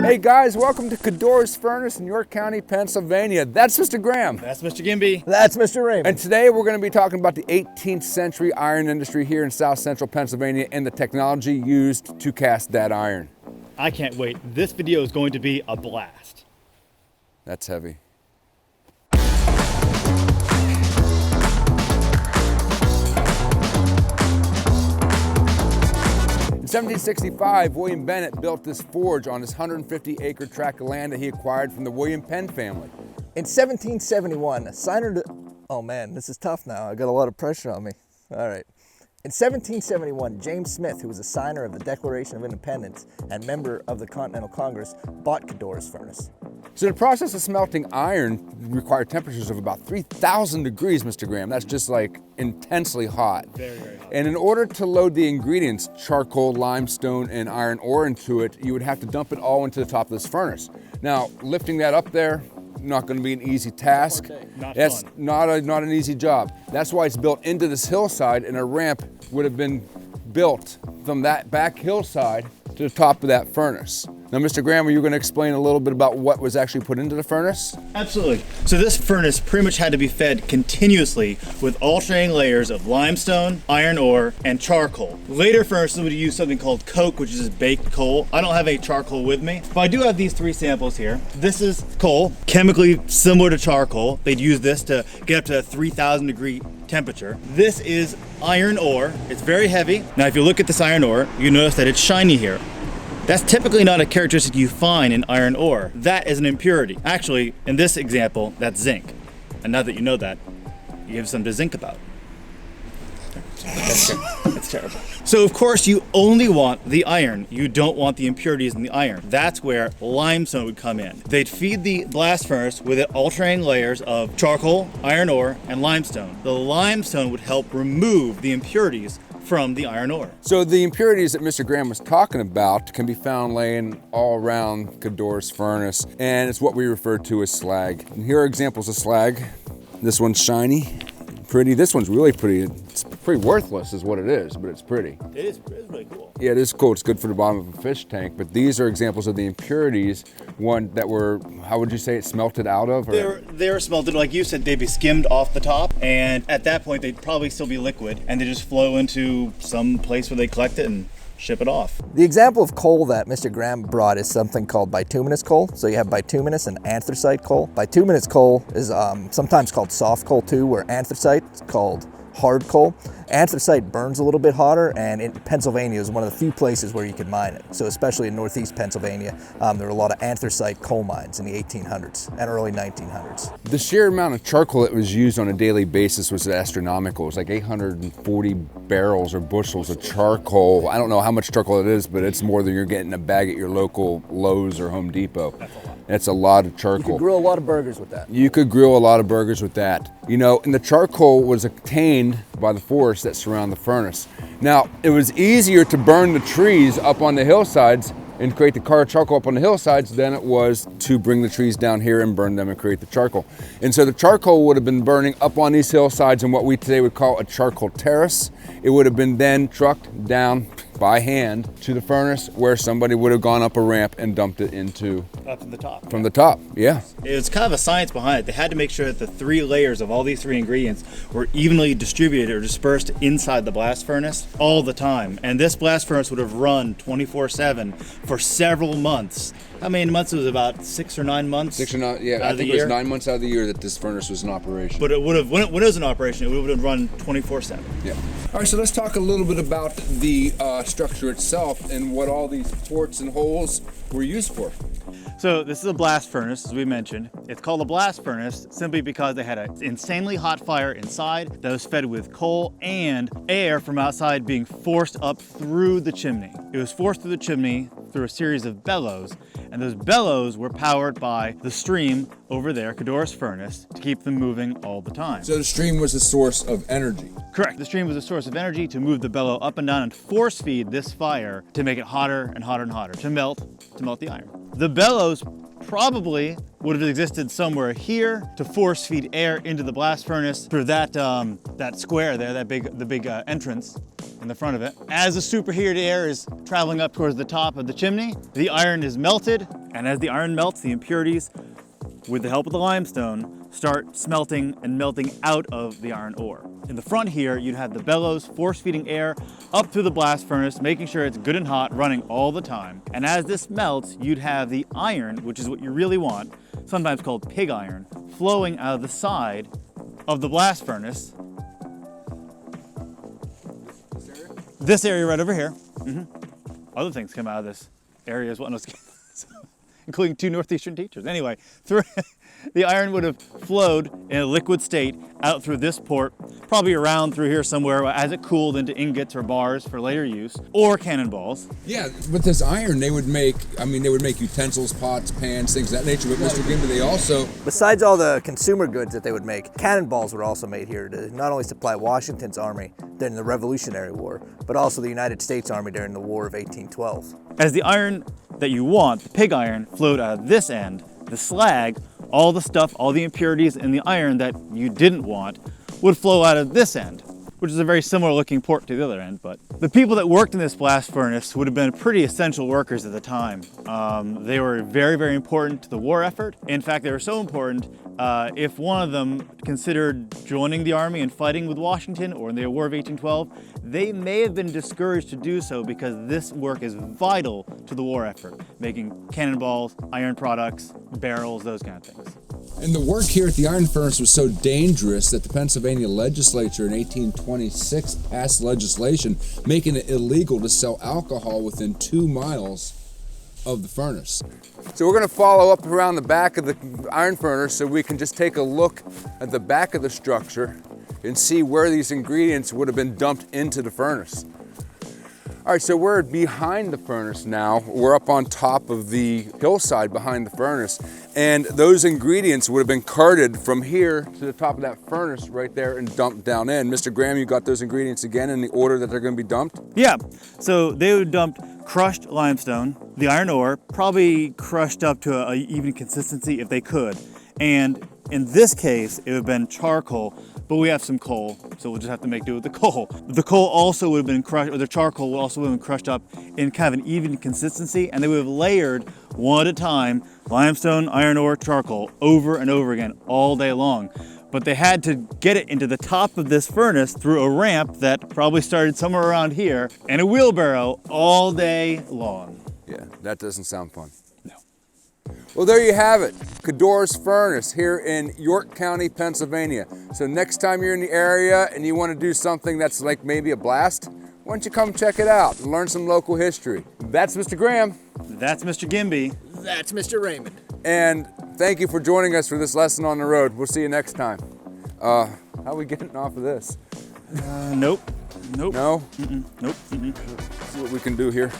Hey guys, welcome to Codorus Furnace in York County, Pennsylvania. That's Mr. Graham. That's Mr. Gimbi. That's Mr. Raymond. And today we're going to be talking about the 18th century iron industry here in South Central Pennsylvania and the technology used to cast that iron. I can't wait. This video is going to be a blast. That's heavy. In 1765, William Bennett built this forge on his 150-acre tract of land that he acquired from the William Penn family. In 1771, a signer to... Oh man, this is tough now. I got a lot of pressure on me. All right. In 1771, James Smith, who was a signer of the Declaration of Independence and member of the Continental Congress, bought Codorus Furnace. So the process of smelting iron required temperatures of about 3,000 degrees, Mr. Graham. That's just like intensely hot. Very, very hot. And in order to load the ingredients, charcoal, limestone, and iron ore into it, you would have to dump it all into the top of this furnace. Now, lifting that up there, not going to be an easy task. That's not an easy job. That's why it's built into this hillside, and a ramp would have been built from that back hillside to the top of that furnace. Now, Mr. Graham, are you going to explain a little bit about what was actually put into the furnace? Absolutely. So this furnace pretty much had to be fed continuously with alternating layers of limestone, iron ore, and charcoal. Later furnaces would use something called coke, which is baked coal. I don't have any charcoal with me, but I do have these three samples here. This is coal, chemically similar to charcoal. They'd use this to get up to a 3,000 degree temperature. This is iron ore. It's very heavy. Now, if you look at this iron ore, you notice that it's shiny here. That's typically not a characteristic you find in iron ore. That is an impurity. Actually, in this example, that's zinc. And now that you know that, you have something to zinc about. That's terrible. So of course you only want the iron. You don't want the impurities in the iron. That's where limestone would come in. They'd feed the blast furnace with alternating layers of charcoal, iron ore, and limestone. The limestone would help remove the impurities from the iron ore. So the impurities that Mr. Graham was talking about can be found laying all around Codorus Furnace, and it's what we refer to as slag. And here are examples of slag. This one's shiny, pretty. This one's really pretty. It's pretty worthless is what it is, but it's pretty. It's really cool. Yeah, it is cool. It's good for the bottom of a fish tank, but these are examples of the impurities, one that were, how would you say it, smelted out of? Or? They were smelted, like you said, they'd be skimmed off the top, and at that point they'd probably still be liquid, and they just flow into some place where they collect it and ship it off. The example of coal that Mr. Graham brought is something called bituminous coal. So you have bituminous and anthracite coal. Bituminous coal is sometimes called soft coal too, where anthracite is called hard coal. Anthracite burns a little bit hotter, and in Pennsylvania is one of the few places where you can mine it. So especially in northeast Pennsylvania, there were a lot of anthracite coal mines in the 1800s and early 1900s. The sheer amount of charcoal that was used on a daily basis was astronomical. It was like 840 barrels or bushels of charcoal. I don't know how much charcoal it is, but it's more than you're getting in a bag at your local Lowe's or Home Depot. That's a lot of charcoal. You could grill a lot of burgers with that. You could grill a lot of burgers with that. You know, and the charcoal was obtained by the forests that surround the furnace. Now, it was easier to burn the trees up on the hillsides and create the charcoal up on the hillsides than it was to bring the trees down here and burn them and create the charcoal. And so the charcoal would have been burning up on these hillsides in what we today would call a charcoal terrace. It would have been then trucked down by hand to the furnace, where somebody would have gone up a ramp and dumped it into Up to the top. From the top, yeah. It was kind of a science behind it. They had to make sure that the three layers of all these three ingredients were evenly distributed or dispersed inside the blast furnace all the time. And this blast furnace would have run 24/7 for several months. How many months? It was about 6 or 9 months. 6 or 9, yeah. I think it was 9 months out of the year that this furnace was in operation. But it would have, when it was in operation, it would have run 24/7. Yeah. All right, so let's talk a little bit about the structure itself and what all these ports and holes were used for. So this is a blast furnace, as we mentioned. It's called a blast furnace simply because they had an insanely hot fire inside that was fed with coal and air from outside being forced up through the chimney. It was forced through the chimney through a series of bellows, and those bellows were powered by the stream over there, Codorus Furnace, to keep them moving all the time. So the stream was a source of energy. Correct. The stream was a source of energy to move the bellow up and down and force feed this fire to make it hotter and hotter and hotter, to melt the iron. The bellows probably would have existed somewhere here to force feed air into the blast furnace through that that square there, the big entrance in the front of it. As the superheated air is traveling up towards the top of the chimney, the iron is melted And as the iron melts, the impurities, with the help of the limestone, start smelting and melting out of the iron ore. In the front here, you'd have the bellows force feeding air up through the blast furnace, making sure it's good and hot, running all the time. And as this melts, you'd have the iron, which is what you really want, sometimes called pig iron, flowing out of the side of the blast furnace. This area right over here. Other things come out of this area as well, including 2 Northeastern teachers. Anyway, the iron would have flowed in a liquid state out through this port, probably around through here somewhere as it cooled into ingots or bars for later use, or cannonballs. Yeah, with this iron, they would make utensils, pots, pans, things of that nature. But Mr. Gimbi, they also... Besides all the consumer goods that they would make, cannonballs were also made here to not only supply Washington's army during the Revolutionary War, but also the United States Army during the War of 1812. As the iron that you want, the pig iron, flowed out of this end, the slag, all the stuff, all the impurities in the iron that you didn't want, would flow out of this end, which is a very similar looking port to the other end. But the people that worked in this blast furnace would have been pretty essential workers at the time. They were very, very important to the war effort. In fact, they were so important, if one of them considered joining the army and fighting with Washington or in the War of 1812, they may have been discouraged to do so because this work is vital to the war effort, making cannonballs, iron products, barrels, those kind of things. And the work here at the iron furnace was so dangerous that the Pennsylvania legislature in 1826 passed legislation making it illegal to sell alcohol within 2 miles of the furnace. So we're going to follow up around the back of the iron furnace so we can just take a look at the back of the structure and see where these ingredients would have been dumped into the furnace. All right, so we're behind the furnace now. We're up on top of the hillside behind the furnace, and those ingredients would have been carted from here to the top of that furnace right there and dumped down in. Mr. Graham, you got those ingredients again in the order that they're going to be dumped? Yeah, so they would dump crushed limestone, the iron ore, probably crushed up to an even consistency if they could. And in this case, it would have been charcoal, but we have some coal, so we'll just have to make do with the coal. The coal also would have been crushed, or the charcoal would also have been crushed up in kind of an even consistency, and they would have layered one at a time, limestone, iron ore, charcoal, over and over again all day long. But they had to get it into the top of this furnace through a ramp that probably started somewhere around here, and a wheelbarrow all day long. Yeah, that doesn't sound fun. No. Well, there you have it, Codorus Furnace here in York County, Pennsylvania. So next time you're in the area and you want to do something that's like maybe a blast, why don't you come check it out and learn some local history. That's Mr. Graham. That's Mr. Gimbi. That's Mr. Raymond. And thank you for joining us for this lesson on the road. We'll see you next time. How are we getting off of this? Nope. Nope. No? Nope. See what we can do here.